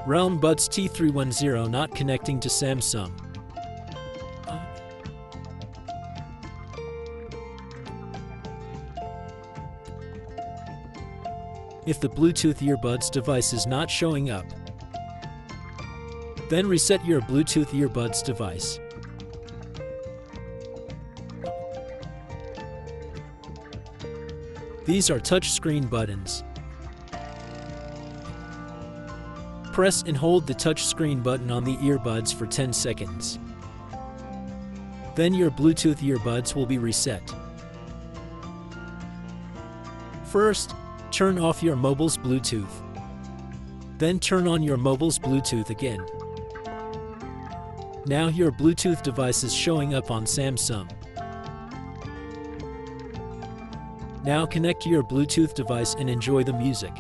Realme Buds T310 not connecting to Samsung. If the Bluetooth earbuds device is not showing up, then reset your Bluetooth earbuds device. These are touchscreen buttons. Press and hold the touchscreen button on the earbuds for 10 seconds. Then your Bluetooth earbuds will be reset. First, turn off your mobile's Bluetooth. Then turn on your mobile's Bluetooth again. Now your Bluetooth device is showing up on Samsung. Now connect to your Bluetooth device and enjoy the music.